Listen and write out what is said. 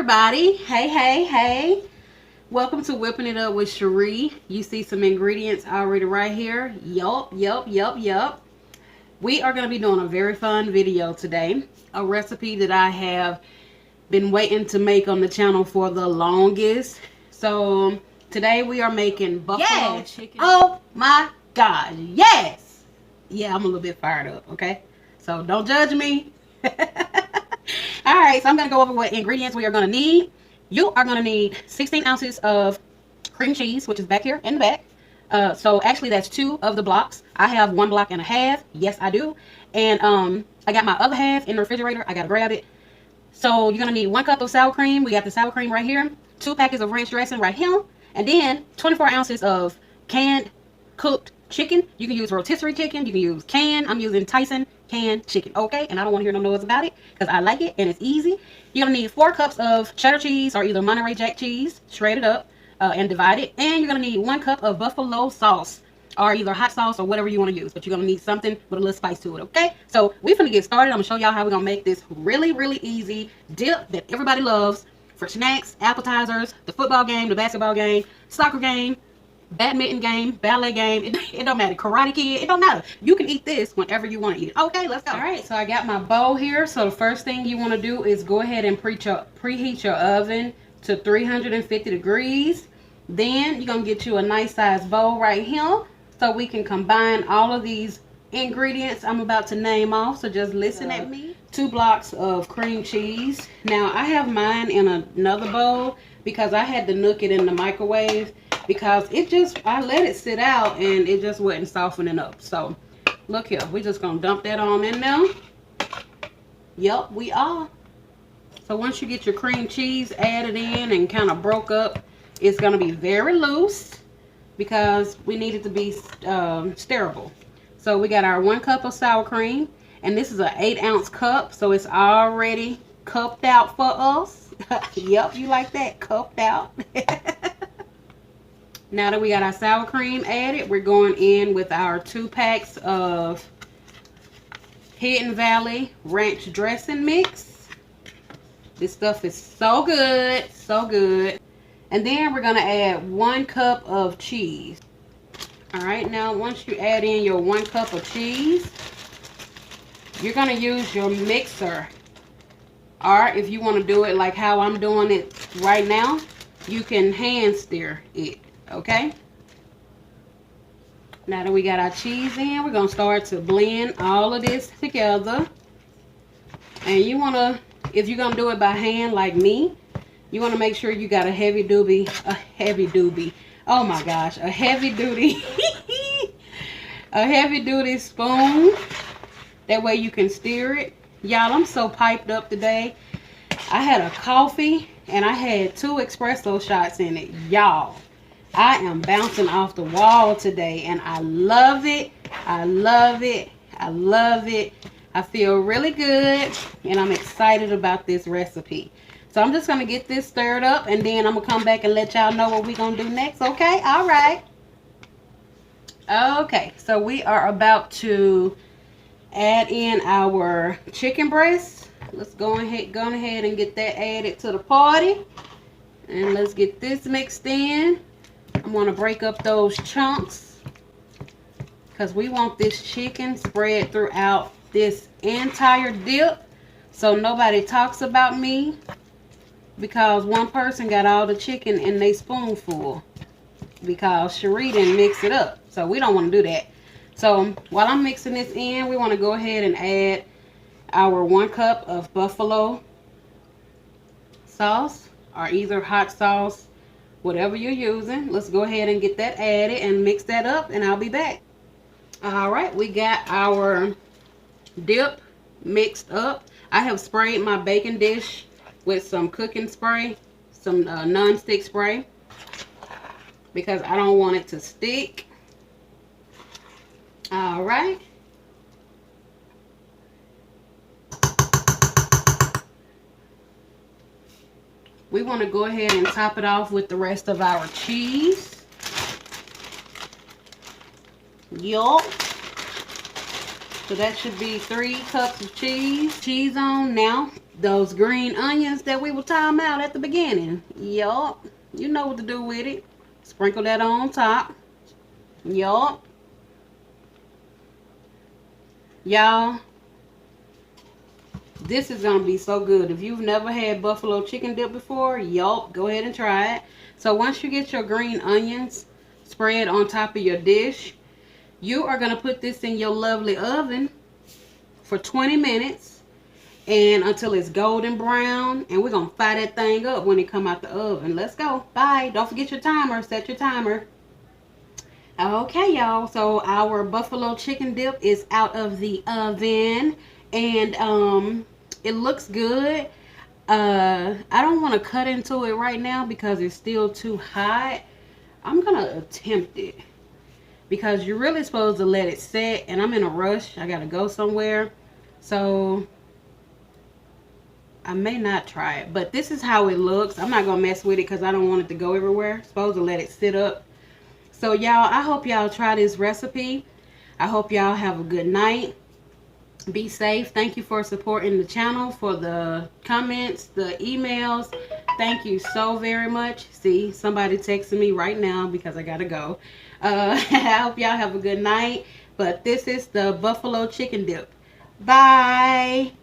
everybody. Hey. Welcome to Whipping It Up with Cherie. You see some ingredients already right here. Yup. We are going to be doing a very fun video today. A recipe that I have been waiting to make on the channel for the longest. So today we are making buffalo chicken. Oh my God, yes! Yeah, I'm a little bit fired up, okay? So don't judge me. Alright, so I'm going to go over what ingredients we are going to need. You are going to need 16 ounces of cream cheese, which is back here in the back. So actually that's 2 of the blocks. I have 1 block and a half. Yes, I do. And I got my other half in the refrigerator. I got to grab it. So you're going to need 1 cup of sour cream. We got the sour cream right here. 2 packets of ranch dressing right here. And then 24 ounces of canned cooked chicken. You can use rotisserie chicken. You can use canned. I'm using Tyson canned chicken, okay? And I don't want to hear no noise about it because I like it and it's easy. You're gonna need 4 cups of cheddar cheese or either Monterey Jack cheese, shredded up and divided. And you're gonna need 1 cup of buffalo sauce or either hot sauce or whatever you want to use, but you're gonna need something with a little spice to it, okay? So we're gonna get started. I'm gonna show y'all how we're gonna make this really easy dip that everybody loves for snacks, appetizers, the football game, the basketball game, soccer game, badminton game, ballet game, it don't matter, karate kid, it don't matter. You can eat this whenever you want to eat it. Okay, let's go. All right, so I got my bowl here. So the first thing you want to do is go ahead and preheat your oven to 350 degrees. Then you're gonna get you a nice size bowl right here so we can combine all of these ingredients I'm about to name off. So just listen at me. 2 blocks of cream cheese. Now I have mine in another bowl because I had to nook it in the microwave because I let it sit out and it just wasn't softening up. So look here, we're just gonna dump that on in there. Yep, we are. So once you get your cream cheese added in and kind of broke up, it's gonna be very loose because we need it to be stirrable. So we got our 1 cup of sour cream, and this is an 8-ounce cup, so it's already cupped out for us. Yep, you like that, cupped out. Now that we got our sour cream added, we're going in with our 2 packs of Hidden Valley ranch dressing mix. This stuff is so good, so good. And then we're going to add 1 cup of cheese. Alright, now once you add in your 1 cup of cheese, you're going to use your mixer. Or if you want to do it like how I'm doing it right now, you can hand stir it. Okay, now that we got our cheese in, we're going to start to blend all of this together. And you want to, if you're going to do it by hand like me, you want to make sure you got a heavy duty, oh my gosh, a heavy duty spoon. That way you can stir it. Y'all, I'm so piped up today. I had a coffee and I had 2 espresso shots in it. Y'all, I am bouncing off the wall today and I love it. I love it. I feel really good and I'm excited about this recipe. So I'm just going to get this stirred up and then I'm going to come back and let y'all know what we're going to do next. Okay? All right. Okay, so we are about to add in our chicken breast. Let's go ahead and get that added to the party. And let's get this mixed in. I'm going to break up those chunks because we want this chicken spread throughout this entire dip so nobody talks about me because one person got all the chicken in their spoonful because Cherie didn't mix it up. So we don't want to do that. So while I'm mixing this in, we want to go ahead and add our 1 cup of buffalo sauce or either hot sauce, whatever you're using. Let's go ahead and get that added and mix that up and I'll be back. Alright, we got our dip mixed up. I have sprayed my baking dish with some cooking spray, some non-stick spray because I don't want it to stick. Alright. We want to go ahead and top it off with the rest of our cheese. Yup. So that should be 3 cups of cheese. Cheese on now. Those green onions that we were talking about at the beginning. Yup. You know what to do with it. Sprinkle that on top. Yup. Y'all, this is going to be so good. If you've never had buffalo chicken dip before, yup, go ahead and try it. So once you get your green onions spread on top of your dish, you are going to put this in your lovely oven for 20 minutes and until it's golden brown. And we're going to fire that thing up when it come out the oven. Let's go. Bye. Don't forget your timer. Set your timer. Okay, y'all. So our buffalo chicken dip is out of the oven. And it looks good. I don't want to cut into it right now because it's still too hot. I'm going to attempt it. Because you're really supposed to let it set. And I'm in a rush. I got to go somewhere. So I may not try it. But this is how it looks. I'm not going to mess with it because I don't want it to go everywhere. Supposed to let it sit up. So y'all, I hope y'all try this recipe. I hope y'all have a good night. Be safe. Thank you for supporting the channel, for the comments, the emails. Thank you so very much. See, somebody texting me right now because I gotta go. I hope y'all have a good night. But this is the buffalo chicken dip. Bye.